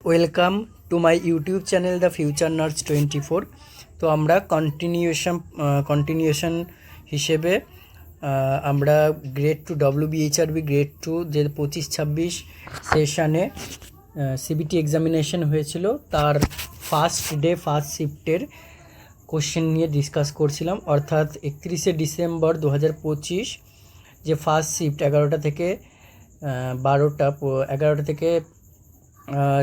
Welcome to my YouTube channel the future nurse 24। তো আমরা continuation হিসেবে আমরা গ্রেড 2 WBHRB গ্রেড 2 যে 25-26 সেশানে সিবিটি এক্সামিনেশন হয়েছিল তার ফার্স্ট শিফটের কোশ্চেন নিয়ে ডিসকাস করছিলাম। অর্থাৎ 31শে ডিসেম্বর 2025 যে ফার্স্ট শিফট 11টা থেকে 11টা থেকে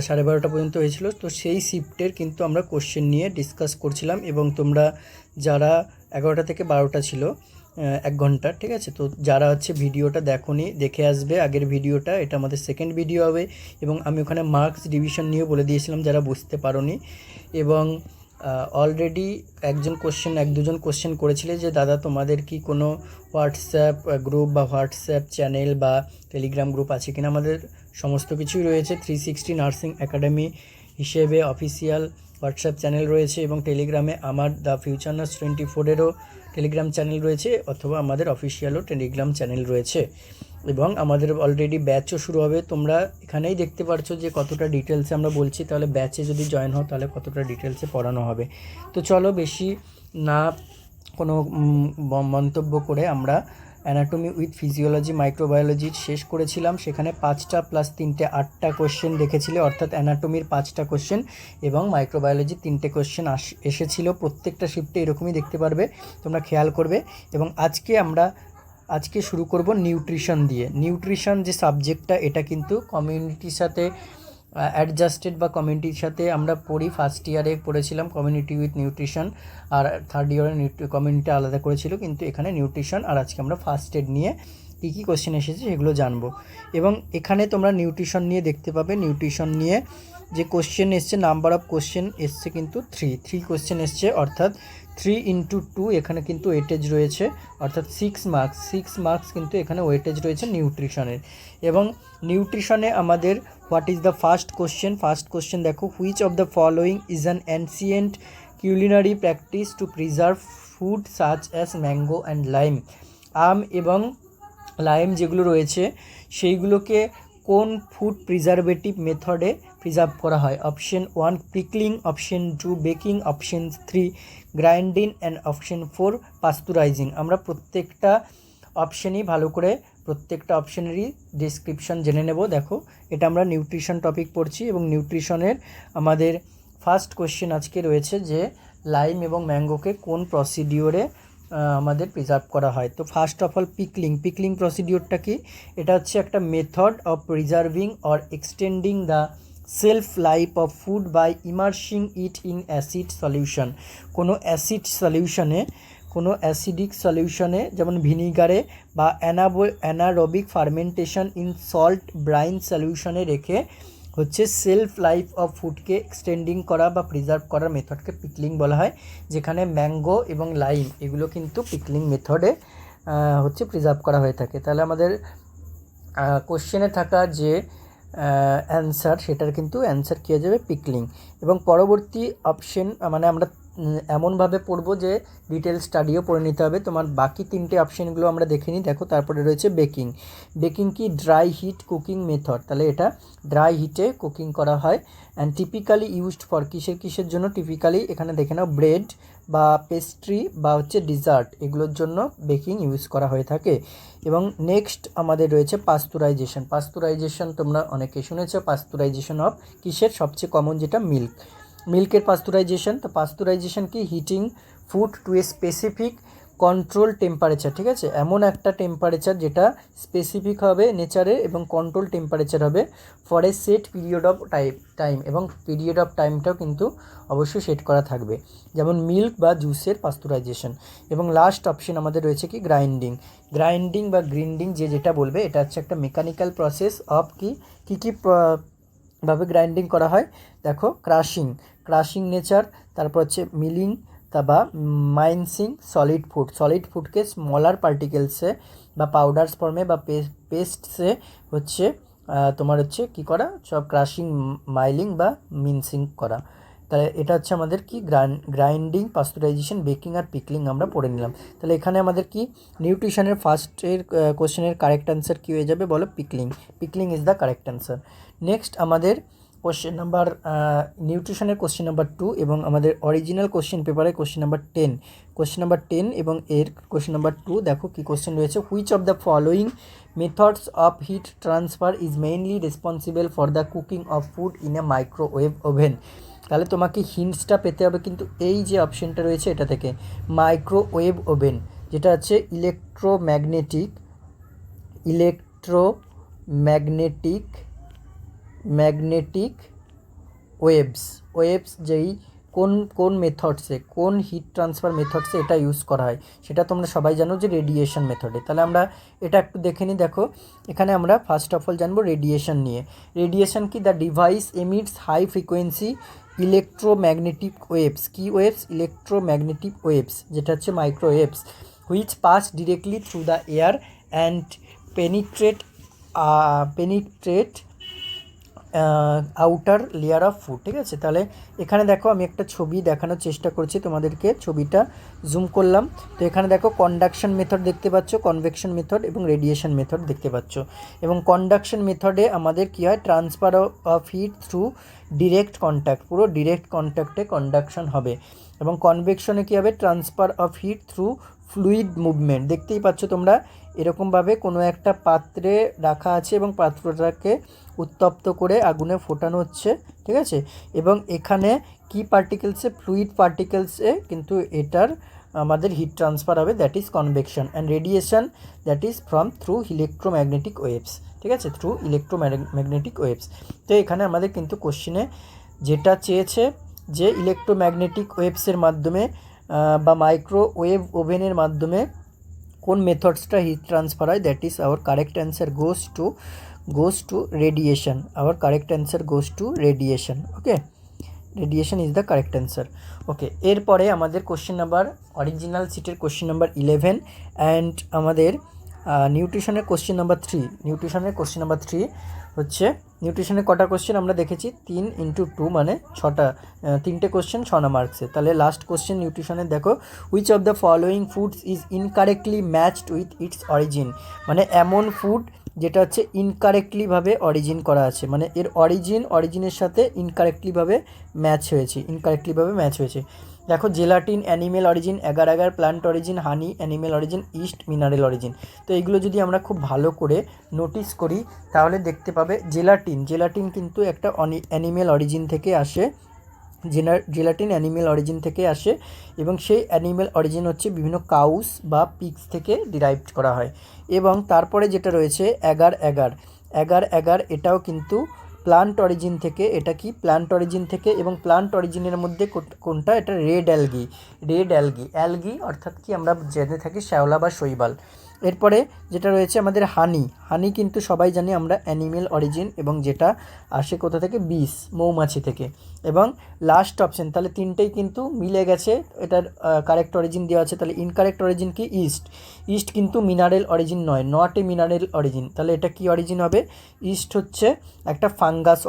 12:30 পর্যন্ত হয়েছিল। তো সেই শিফটের কিন্তু আমরা কোশ্চেন নিয়ে ডিসকাস করছিলাম এবং তোমরা যারা 11টা থেকে 12টা ছিল 1 ঘন্টা, ঠিক আছে, তো যারা ভিডিওটা দেখে আসবে আগের ভিডিওটা, এটা আমাদের সেকেন্ড ভিডিও হবে। এবং আমি ওখানে মার্কস ডিভিশন নিয়েও বলে দিয়েছিলাম যারা বুঝতে পারোনি। এবং অলরেডি এক দুজন কোশ্চেন করেছিলে যে দাদা তোমাদের কি কোনো হোয়াটসঅ্যাপ গ্রুপ বা হোয়াটসঅ্যাপ চ্যানেল বা টেলিগ্রাম গ্রুপ আছে কিনা। আমাদের সমস্ত কিছুই রয়েছে। 360 নার্সিং একাডেমি হিসেবে অফিসিয়াল হোয়াটসঅ্যাপ চ্যানেল রয়েছে এবং টেলিগ্রামে আমার দ্য ফিউচার নার্স 24-এরও টেলিগ্রাম চ্যানেল রয়েছে, অথবা আমাদের অফিসিয়ালও টেলিগ্রাম চ্যানেল রয়েছে। এবং আমাদের অলরেডি ব্যাচও শুরু হবে। তোমরা এখানেই দেখতে পারছো যে কতটা ডিটেলসে আমরা বলছি, তাহলে ব্যাচে যদি জয়েন হও তাহলে কতটা ডিটেলসে পড়ানো হবে। তো চলো বেশি না কোনো মন্তব্য করে আমরা অ্যানাটমি উইথ ফিজিওলজি মাইক্রোবায়োলজি শেষ করেছিলাম। সেখানে 5টা প্লাস 3টে 8টা কোশ্চেন দেখেছিলে, অর্থাৎ অ্যানাটমির 5টা কোশ্চেন এবং মাইক্রোবায়োলজি 3টে কোশ্চেন এসেছিল। প্রত্যেকটা শিফটে এরকমই দেখতে পারবে, তোমরা খেয়াল করবে। এবং আজকে শুরু করব নিউট্রিশন দিয়ে। নিউট্রিশন যে সাবজেক্টটা, এটা কিন্তু কমিউনিটির সাথে অ্যাডজাস্টেড বা কমিউনিটির সাথে আমরা পড়ি। ফার্স্ট ইয়ারে পড়েছিলাম কমিউনিটি উইথ নিউট্রিশন, আর থার্ড ইয়ারে কমিউনিটি আলাদা করেছিল, কিন্তু এখানে নিউট্রিশন। আর আজকে আমরা ফার্স্ট এড নিয়ে কী কী কোশ্চেন এসেছে সেগুলো জানবো। এবং এখানে তোমরা নিউট্রিশন নিয়ে দেখতে পাবে, নিউট্রিশন নিয়ে যে কোশ্চেন এসছে, নাম্বার অফ কোশ্চেন এসছে কিন্তু 3 কোশ্চেন এসছে, অর্থাৎ 3 × 2। এখানে কিন্তু ওয়েটেজ রয়েছে, অর্থাৎ 6 মার্কস কিন্তু এখানে ওয়েটেজ রয়েছে নিউট্রিশনের। এবং নিউট্রিশনে আমাদের what is the first question দেখো, which of the following is an ancient culinary practice to preserve food such as mango and lime. আম এবং লাইম যেগুলো রয়েছে সেইগুলোকে কোন ফুড প্রিজারভেটিভ মেথডে প্রিজার্ভ করা হয়? Option 1 pickling, option 2 baking, option 3 grinding and option 4 পাস্তুরাইজিং। আমরা প্রত্যেকটা অপশানই ভালো করে প্রত্যেকটা অপশানেরই ডেসক্রিপশন জেনে নেব। দেখো, এটা আমরা নিউট্রিশন টপিক পড়ছি এবং নিউট্রিশনের আমাদের ফার্স্ট কোশ্চেন আজকে রয়েছে যে লাইম এবং ম্যাঙ্গোকে কোন প্রসিডিওরে আমাদের প্রিজার্ভ করা হয়। তো ফার্স্ট অফ অল পিকলিং প্রসিডিওরটা কি? এটা হচ্ছে একটা method of preserving or extending the shelf life of food by immersing it in acid solution. কোনো অ্যাসিডিক সলিউশনে, যেমন ভিনিগারে বা anaerobic fermentation in salt brine সলিউশনে রেখে সেলফ লাইফ অফ ফুডকে এক্সটেন্ডিং করা বা প্রিজার্ভ করার মেথডকে পিকলিং বলা হয়। যেখানে ম্যাঙ্গো এবং লাইম এগুলো কিন্তু পিকলিং মেথডে প্রিজার্ভ করা হয়ে থাকে। তাহলে আমাদের কোশ্চেনে থাকা যে অ্যান্সার, সেটার কিন্তু অ্যান্সার কী হয়ে যাবে? পিকলিং। এবং পরবর্তী অপশন মানে আমরা এমনভাবে পড়বো যে ডিটেল স্টাডিও পড়ে নিতে হবে। তোমার বাকি 3টে অপশানগুলো আমরা দেখে নিই। দেখো, তারপরে রয়েছে বেকিং কি? Dry heat cooking method. তাহলে এটা ড্রাই হিটে কুকিং করা হয়। অ্যান্ড টিপিক্যালি ইউজড ফর কিসের জন্য? টিপিক্যালি এখানে দেখে নাও, ব্রেড বা পেস্ট্রি বা ডিজার্ট, এগুলোর জন্য বেকিং ইউজ করা হয়ে থাকে। এবং নেক্সট আমাদের রয়েছে পাস্তুরাইজেশন। তোমরা অনেকে শুনেছো পাস্তুরাইজেশন অফ কিসের? সবচেয়ে কমন যেটা মিল্কের পাস্তুরাইজেশন। তো পাস্তুরাইজেশন কি? Heating food to a specific control temperature, ঠিক আছে, এমন একটা টেম্পারেচার যেটা স্পেসিফিক হবে নেচারে এবং কন্ট্রোল টেম্পারেচার হবে for a set period of time. এবং পিরিয়ড অফ টাইমটাও কিন্তু অবশ্যই সেট করা থাকবে, যেমন মিল্ক বা জুসের পাস্তুরাইজেশন। এবং লাস্ট অপশন আমাদের রয়েছে কি? গ্রাইন্ডিং বা গ্রিন্ডিং, যেটা বলবে। এটা হচ্ছে একটা মেকানিক্যাল প্রসেস অফ কী ভাবে গ্রাইন্ডিং করা হয়। দেখো, ক্রাশিং নেচার, তারপর মিলিং বা মাইন্সিং সলিড ফুডকে স্মলার পার্টিকেলসে বা পাউডার্স ফর্মে বা পেস্টসে তোমার কী করা? সব ক্রাশিং, মাইলিং বা মিনসিং করা। তাহলে এটা হচ্ছে আমাদের কি? গ্রাইন্ডিং, পাস্তুরাইজেশন, বেকিং আর পিকলিং আমরা পড়ে নিলাম। তাহলে এখানে আমাদের কি নিউট্রিশনের ফার্স্টের কোশ্চেনের কারেক্ট অ্যান্সার কী হয়ে যাবে বলো? Pickling is the correct answer. Next আমাদের কোশ্চেন নাম্বার নিউট্রিশনের কোশ্চেন নাম্বার 2 এবং আমাদের অরিজিনাল কোশ্চেন পেপারে কোশ্চেন নাম্বার 10, কোশ্চেন নাম্বার 10 এবং এর কোশ্চেন নাম্বার 2 দেখো কী কোশ্চেন রয়েছে। Which of the following methods of heat transfer is mainly responsible for the cooking of food in a microwave oven. তাহলে তোমাকে হিন্টসটা পেতে হবে কিন্তু এই যে অপশানটা রয়েছে এটা থেকে, মাইক্রোওয়েভ ওভেন, যেটা হচ্ছে ম্যাগনেটিক ওয়েভস যেই কোন মেথডসে, কোন হিট ট্রান্সফার মেথডসে এটা ইউজ করা হয়, সেটা তোমরা সবাই জানো যে রেডিয়েশন মেথডে। তাহলে আমরা এটা একটু দেখে নিই। দেখো এখানে আমরা ফার্স্ট অফ অল জানবো রেডিয়েশন নিয়ে। রেডিয়েশন কি? The device emits high frequency electromagnetic waves. কি ওয়েভস? ইলেকট্রোম্যাগনেটিক ওয়েভস, যেটা হচ্ছে microwaves, which pass directly through the air and penetrate outer layer of food. ঠিক আছে, তাহলে এখানে দেখো আমি একটা ছবি দেখানোর চেষ্টা করছি তোমাদেরকে, ছবিটা জুম করলাম। তো এখানে দেখো কন্ডাকশন মেথড দেখতে পাচ্ছ, কনভেকশন মেথড এবং রেডিয়েশন মেথড দেখতে পাচ্ছ। এবং কন্ডাকশন মেথডে আমাদের কী হয়, transfer of heat through direct contact, পুরো ডিরেক্ট কন্ট্যাক্টে কন্ডাকশন হবে। এবং কনভেকশনে কী হবে, transfer of heat through fluid movement. দেখতেই পাচ্ছ তোমরা এরকমভাবে কোনো একটা পাত্রে রাখা আছে এবং পাত্রটাকে উত্তপ্ত করে আগুনে ফোটানো হচ্ছে। ঠিক আছে, এবং এখানে কি পার্টিকেলসে, ফ্লুইড পার্টিকেলসে কিন্তু এটার আমাদের হিট ট্রান্সফার হবে, that is convection. And radiation that is from through electromagnetic waves. ঠিক আছে, থ্রু ইলেকট্রোম্যাগনেটিক ওয়েভস। তো এখানে আমাদের কিন্তু কোশ্চেনে যেটা চেয়েছে যে ইলেকট্রোম্যাগনেটিক ওয়েভসের মাধ্যমে বা মাইক্রোওয়েভ ওভেনের মাধ্যমে কোন মেথডসটা হিট ট্রান্সফার হয়, that is our correct answer goes to radiation. Our correct answer goes to radiation. Okay, radiation is the correct answer. ওকে, এরপরে আমাদের কোশ্চেন নাম্বার অরিজিনাল সিটের কোশ্চেন নাম্বার 11 অ্যান্ড আমাদের নিউট্রিশনের কোশ্চেন নাম্বার 3। নিউট্রিশনের কোশ্চেন নাম্বার 3 হচ্ছে, নিউট্রিশনের কটা question আমরা দেখেছি, 3 × 2 মানে 6টা, 3টে কোশ্চেন 6 মার্কসে। তাহলে লাস্ট কোশ্চেন নিউট্রিশনের দেখো, which of the following foods is incorrectly matched with its origin. মানে এমন ফুড যেটা হচ্ছে ইনকারেক্টলিভাবে অরিজিন করা আছে, মানে এর অরিজিনের সাথে ইনকারেক্টলিভাবে ম্যাচ হয়েছে। দেখো gelatine animal origin, agar agar plant origin, honey animal origin, yeast mineral origin. তো এইগুলো যদি আমরা খুব ভালো করে নোটিস করি তাহলে দেখতে পাবে জেলাটিন কিন্তু একটা অ্যানিমেল অরিজিন থেকে আসে, জেলাটিন অ্যানিমেল অরিজিন থেকে আসে এবং সেই অ্যানিমেল অরিজিন হচ্ছে বিভিন্ন কাউস বা পিগস থেকে ডিরাইভড করা হয়। এবং তারপরে যেটা রয়েছে এগার এটাও কিন্তু প্লান্ট অরিজিন থেকে। এটা কি? প্লান্ট অরিজিন থেকে। এবং প্লান্ট অরিজিনের মধ্যে কোনটা? এটা রেড অ্যালগি অর্থাৎ কি আমরা জেনে থাকি শ্যাওলা বা শৈবাল। এরপরে যেটা রয়েছে আমাদের হানি কিন্তু সবাই জানি আমরা অ্যানিমেল অরিজিন, এবং যেটা আসে কোথা থেকে? বিস, মৌমাছি থেকে। এবং লাস্ট অপশন, তাহলে তিনটেই কিন্তু মিলে গেছে, এটার কারেক্ট অরিজিন দেওয়া আছে। তাহলে ইনকারেক্ট অরিজিন কি? ইস্ট কিন্তু মিনারেল অরিজিন নয়, নট এ মিনারেল অরিজিন। তাহলে এটা কি অরিজিন হবে? ইস্ট হচ্ছে একটা fungus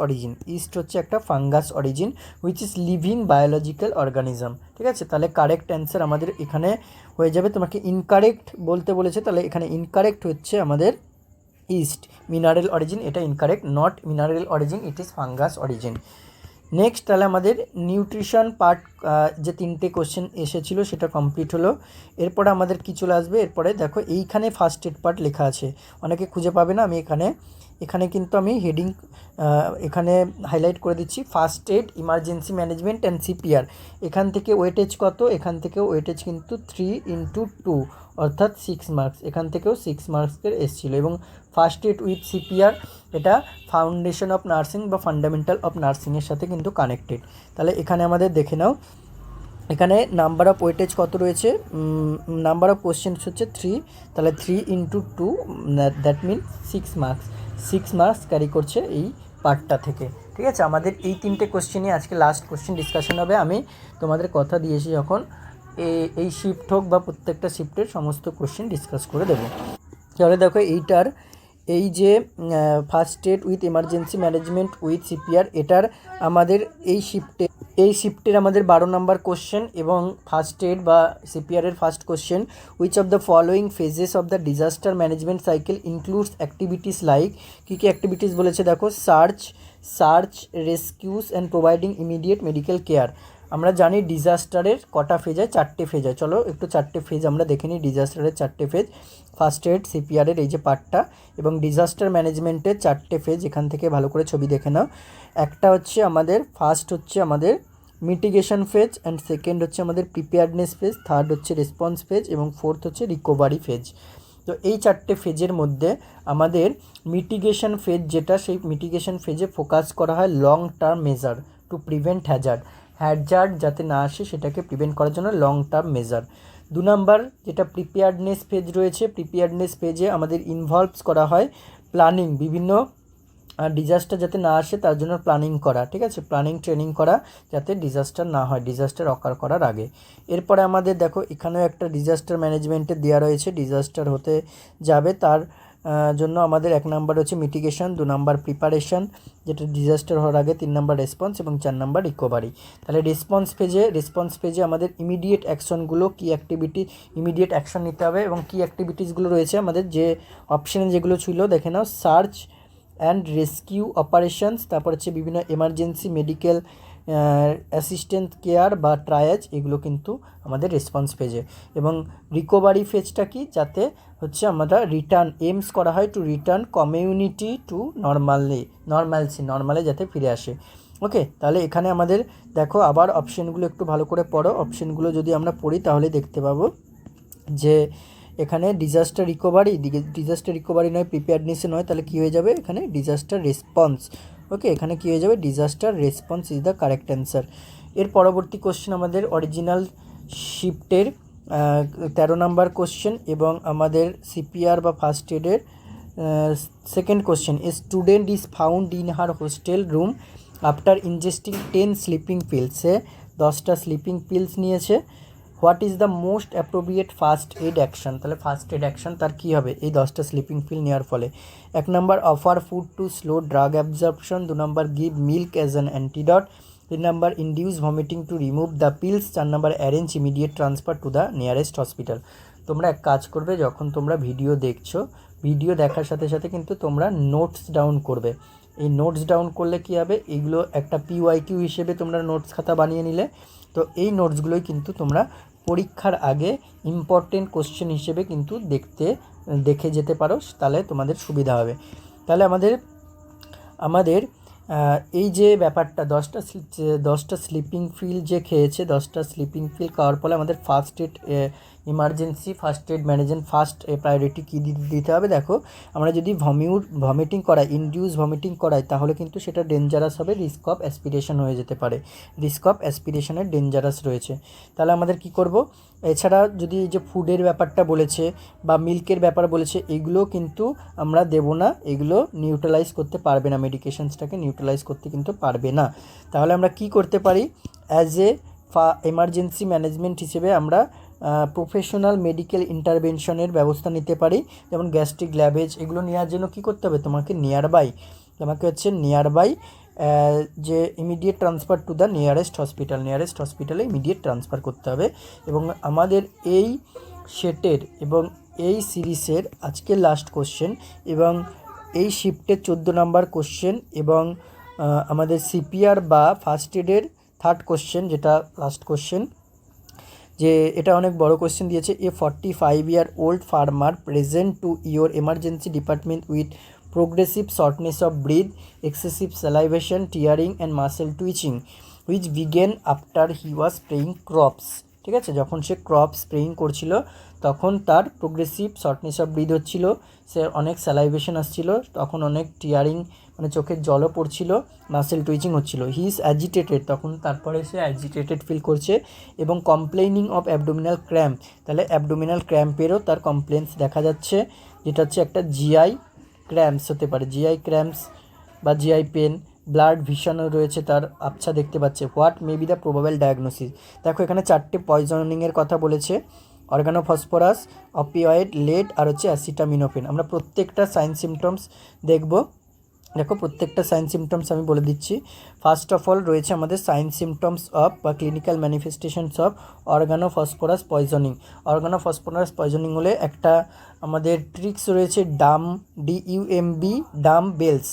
origin which is living biological organism. ঠিক আছে, তাহলে কারেক্ট অ্যান্সার আমাদের এখানে হয়ে যাবে। তোমাকে ইনকারেক্ট বলতে বলেছে, তাহলে এখানে ইনকারেক্ট হচ্ছে আমাদের ইস্ট, মিনারেল অরিজিন এটা incorrect, not mineral origin, it is fungus origin. Next তাহলে আমাদের নিউট্রিশন পার্ট যে 3টে কোশ্চেন এসেছিলো সেটা কমপ্লিট হলো। এরপরে আমাদের কী চলে আসবে, এরপরে দেখো এইখানে ফার্স্ট এড পার্ট লেখা আছে, অনেকে খুঁজে পাবে না, আমি এখানে কিন্তু আমি হেডিং এখানে হাইলাইট করে দিচ্ছি, first aid, emergency management and CPR. এখান থেকে ওয়েটেজ কত? এখান থেকেও ওয়েটেজ কিন্তু 3 × 2 অর্থাৎ 6 মার্কস, এখান থেকেও 6 মার্কসের এসেছিলো। এবং ফার্স্ট এড উইথ সিপিআর এটা ফাউন্ডেশন অফ নার্সিং বা ফান্ডামেন্টাল অফ নার্সিংয়ের সাথে কিন্তু কানেক্টেড। তাহলে এখানে আমাদের দেখে নাও, এখানে নাম্বার অফ ওয়েটেজ কত রয়েছে, নাম্বার অফ কোশ্চেন্স হচ্ছে 3, তাহলে 3 × 2 দ্যাট মিন 6 মার্কস ক্যারি করছে এই পার্টটা থেকে। ঠিক আছে, আমাদের এই 3টে কোশ্চেনই আজকে লাস্ট কোশ্চেন ডিসকাশন হবে। আমি তোমাদের কথা দিয়েছি যখন এই শিফট হোক বা প্রত্যেকটা শিফটের সমস্ত কোশ্চেন ডিসকাস করে দেবো। তাহলে দেখো এইটার এই যে first aid with emergency management with CPR, এটার আমাদের এই শিফটে এই শিফটের আমাদের 12 নম্বর কোশ্চেন এবং ফার্স্ট এড বা সিপিআরের first question, which of the following phases of the disaster management cycle includes activities like, কী কী অ্যাক্টিভিটিস বলেছে দেখো, search rescues and providing immediate medical care. আমরা জানি ডিজাস্টারের কটা ফেজ হয়, 4টে ফেজ হয়। চলো একটু 4টে ফেজ আমরা দেখে নিই। ডিজাস্টারের 4টে ফেজ, ফার্স্ট এড সিপিআরের এই যে পার্টটা, এবং ডিজাস্টার ম্যানেজমেন্টের 4টে ফেজ, এখান থেকে ভালো করে ছবি দেখে নাও। একটা হচ্ছে আমাদের ফার্স্ট হচ্ছে আমাদের মিটিগেশন ফেজ, অ্যান্ড সেকেন্ড হচ্ছে আমাদের প্রিপেয়ারনেস ফেজ, থার্ড হচ্ছে রেসপন্স ফেজ, এবং ফোর্থ হচ্ছে রিকভারি ফেজ। তো এই 4টে ফেজের মধ্যে আমাদের মিটিগেশন ফেজ যেটা, সেই মিটিগেশন ফেজে ফোকাস করা হয় long term measure to prevent Hazard যাতে না আসে সেটাকে প্রিভেন্ট করার জন্য লং টার্ম মেজার। 2 নাম্বার যেটা প্রিপেয়ারনেস ফেজ রয়েছে, প্রিপেয়ারনেস ফেজে আমাদের ইনভলভস করা হয় প্ল্যানিং, বিভিন্ন ডিজাস্টার যাতে না আসে তার জন্য প্ল্যানিং করা, ঠিক আছে, প্ল্যানিং ট্রেনিং করা যাতে ডিজাস্টার না হয়, ডিজাস্টার অকার করার আগে। এরপরে আমাদের দেখো এখানেও একটা ডিজাস্টার ম্যানেজমেন্টের দেওয়া রয়েছে, ডিজাস্টার হতে যাবে তার জন্য আমাদের 1 নাম্বার হচ্ছে মিটিগেশন, 2 নাম্বার প্রিপারেশন যেটা ডিজাস্টার হওয়ার আগে, 3 নাম্বার রেসপন্স এবং 4 নাম্বার রিকভারি। তাহলে রেসপন্স ফেজে আমাদের ইমিডিয়েট অ্যাকশনগুলো, কী অ্যাক্টিভিটি ইমিডিয়েট অ্যাকশন নিতে হবে এবং কী অ্যাক্টিভিটিসগুলো রয়েছে আমাদের যে অপশানে যেগুলো ছিল দেখে নাও, সার্চ অ্যান্ড রেস্কিউ অপারেশনস, তারপর হচ্ছে বিভিন্ন এমার্জেন্সি মেডিকেল অ্যাসিস্ট্যান্ট কেয়ার বা ট্রায়াজ, এগুলো কিন্তু আমাদের রেসপন্স ফেজে। এবং রিকভারি ফেজটা কি, যাতে হচ্ছে আমরা এইমস করা হয় টু রিটার্ন কমিউনিটি টু নর্মালে যাতে ফিরে আসে। ওকে, তাহলে এখানে আমাদের দেখো আবার অপশানগুলো একটু ভালো করে পড়ো। অপশানগুলো যদি আমরা পড়ি তাহলে দেখতে পাবো যে এখানে ডিজাস্টার রিকভারি নয়, প্রিপেয়ারনেসে নয়, তাহলে কী হয়ে যাবে এখানে ডিজাস্টার রেসপন্স। ওকে, এখানে কী হয়ে যাবে, disaster response is the correct answer. এর পরবর্তী কোশ্চেন আমাদের অরিজিনাল শিফটের 13 নাম্বার কোশ্চেন এবং আমাদের সিপিআর বা ফার্স্ট এডের second question. A student is found in her hostel room after ingesting 10 sleeping pills. সে 10টা স্লিপিং পিলস নিয়েছে। What is the most appropriate first aid action, তাহলে ফার্স্ট এড অ্যাকশন তার কী হবে এই 10টা স্লিপিং পিল নেওয়ার ফলে? 1 number offer food to slow drug absorption, 2 number give milk as an antidote, 3 number induce vomiting to remove the pills, 4 number arrange immediate transfer to the nearest hospital. তোমরা এক কাজ করবে, যখন তোমরা ভিডিও দেখছো, video দেখার সাথে সাথে কিন্তু তোমরা নোটস ডাউন করবে। এই নোটস ডাউন করলে কী হবে, এইগুলো একটা পিওয়াইকিউ হিসেবে তোমরা নোটস খাতা বানিয়ে নিলে, তো এই নোটসগুলোই কিন্তু তোমরা পরীক্ষার আগে ইম্পর্টেন্ট কোশ্চেন হিসেবে কিন্তু দেখে যেতে পারো, তাহলে তোমাদের সুবিধা হবে। তাহলে আমাদের এই যে ব্যাপারটা 10টা স্লিপিং পিল যে খেয়েছে, 10টা স্লিপিং পিল খাওয়ার ফলে আমাদের first aid emergency first aid management first priority কী দিতে হবে দেখো। আমরা যদি ভমিটিং করাই, ইনডিউস ভমিটিং করাই, তাহলে কিন্তু সেটা ডেঞ্জারাস হবে, রিস্ক অফ অ্যাসপিরেশন হয়ে যেতে পারে, রিস্ক অফ অ্যাসপিরেশনের ডেঞ্জারাস রয়েছে। তাহলে আমাদের কি করব, এছাড়া যদি যে ফুডের ব্যাপারটা বলেছে বা মিল্কের ব্যাপার বলেছে, এগুলো কিন্তু আমরা দেব না, এগুলো নিউট্রালাইজ করতে পারবে না, মেডিকেশনসটাকে নিউট্রালাইজ করতে কিন্তু পারবে না। তাহলে আমরা কি করতে পারি, অ্যাজ এ এমার্জেন্সি ম্যানেজমেন্ট হিসেবে আমরা প্রফেশনাল মেডিকেল ইন্টারভেনশনের ব্যবস্থা নিতে পারি। যেমন গ্যাস্ট্রিক ল্যাবেজ, এগুলো নেওয়ার জন্য কি করতে হবে, তোমাকে নিয়ারবাই যে immediate transfer to the nearest হসপিটালে ইমিডিয়েট ট্রান্সফার করতে হবে। এবং আমাদের এই সেটের এবং এই সিরিজের আজকের লাস্ট কোশ্চেন এবং এই শিফটের 14 নাম্বার কোশ্চেন এবং আমাদের সিপিআর বা ফার্স্ট এডের থার্ড কোশ্চেন, যেটা লাস্ট কোশ্চেন, যে এটা অনেক বড় কোশ্চেন দিয়েছে। এ 45-year-old farmer present to your emergency department with progressive shortness of breath, excessive salivation, tearing and muscle twitching, which began after he was spraying crops। ঠিক আছে, যখন সে crop spraying করছিল তখন তার প্রোগ্রেসিভ শর্টনেস অফ ব্রিথ হচ্ছিল, সে অনেক salivation আসছিল, তখন অনেক টিয়ারিং মানে চোখের জলও পড়ছিল, মাসেল টুইচিং হচ্ছিল। হি ইজ অ্যাজিটেটেড, তখন তারপরে সে অ্যাজিটেটেড ফিল করছে, এবং কমপ্লেইনিং অফ অ্যাবডোমিনাল ক্র্যাম্প, তাহলে অ্যাবডোমিনাল ক্র্যাম্পেরও তার কমপ্লেন্স দেখা যাচ্ছে, যেটা হচ্ছে একটা জিআই ক্র্যাম্পস হতে পারে, জিআই ক্র্যাম্পস বা জিআই পেন। ব্লাড ভিশনও রয়েছে, তার আবছা দেখতে পাচ্ছে। What may be the probable diagnosis, দেখো এখানে 4টে পয়জনিংয়ের কথা বলেছে, অর্গানোফসফরাস, অপিওয়েড, লেড আর হচ্ছে অ্যাসিটামিনোফেন। আমরা প্রত্যেকটা সাইন সিমটমস দেখব দেখো প্রত্যেকটা সাইন সিমটমস আমি বলে দিচ্ছি। ফার্স্ট অফ অল রয়েছে আমাদের সাইন সিমটমস অফ বা clinical manifestations of organophosphorus poisoning. Organophosphorus poisoning হলে একটা আমাদের ট্রিক্স রয়েছে DUMB dumbbells,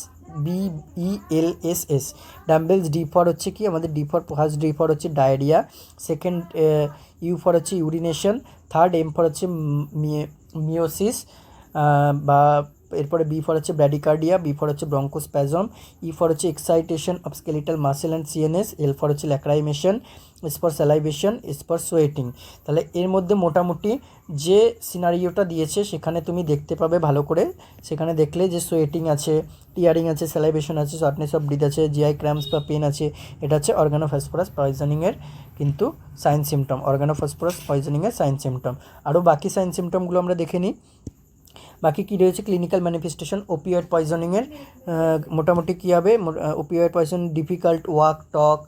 BELSS dumbbells. D for হচ্ছে কি আমাদের ফার্স্ট ডি ফর হচ্ছে ডায়রিয়া, সেকেন্ড ইউ ফর হচ্ছে ইউরিনেশন, থার্ড এম ফর হচ্ছে মিওসিস বা এরপরে বি ফর হচ্ছে ব্র্যাডিকার্ডিয়া, বি ফর হচ্ছে ব্রঙ্কোস্প্যাজম, ই ফর হচ্ছে excitation of skeletal muscle and CNS, L for হচ্ছে ল্যাক্রাইমেশন, S for salivation, S for sweating. তাহলে এর মধ্যে মোটামুটি যে সিনারিওটা দিয়েছে সেখানে তুমি দেখতে পাবে ভালো করে, সেখানে দেখলে যে সোয়েটিং আছে, টিয়ারিং আছে, স্যালাইভেশন আছে, শর্টনেস অফ ব্রিথ আছে, জিআই ক্র্যাম্পস বা পেন আছে, এটা হচ্ছে অর্গানোফসফরাস পয়জনিংয়ের কিন্তু সাইন সিমটম, অর্গানোফসফরাস পয়জনিংয়ের সাইন সিমটম। আরও বাকি সাইন সিমটমগুলো আমরা দেখে নিই। বাকি কী রয়েছে ক্লিনিক্যাল ম্যানিফেস্টেশন ওপিওয়েড পয়জনিংয়ের, মোটামুটি কী হবে, ওপিওয়েড পয়জন ডিফিকাল্ট ওয়াক টক,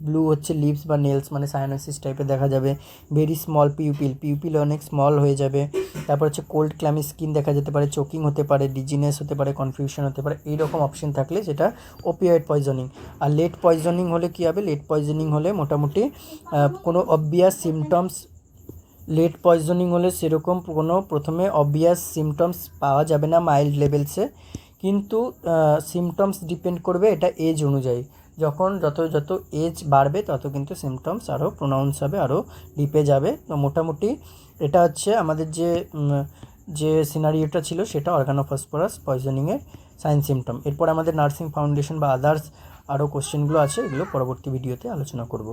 ব্লু হচ্ছে লিপস বা নেলস মানে সায়ানোসিস টাইপের দেখা যাবে, ভেরি স্মল পিউপিল অনেক স্মল হয়ে যাবে, তারপর হচ্ছে কোল্ড ক্ল্যামি স্কিন দেখা যেতে পারে, চোকিং হতে পারে, ডিজিনেস হতে পারে, কনফিউশন হতে পারে, এইরকম অপশন থাকলে সেটা ওপিওয়েড পয়জনিং। আর লেট পয়জনিং হলে কী হবে, লেট পয়জনিং হলে মোটামুটি কোনো অবভিয়াস সিমটমস, লেট পয়জনিং হলে সেরকম কোনো প্রথমে অবভিয়াস সিমটমস পাওয়া যাবে না মাইল্ড লেভেলসে, কিন্তু সিমটমস ডিপেন্ড করবে এটা এজ অনুযায়ী। যখন যত এজ বাড়বে তত কিন্তু সিমটমস আরও প্রোনাউন্স হবে, আরও ডিপে যাবে। তো মোটামুটি এটা হচ্ছে আমাদের যে সিনারিওটা ছিল সেটা অর্গানোফসফরাস পয়জনিংয়ের সাইন সিমটম। এরপর আমাদের নার্সিং ফাউন্ডেশন বা আদার্স আরও কোশ্চেনগুলো আছে, এগুলো পরবর্তী ভিডিওতে আলোচনা করব।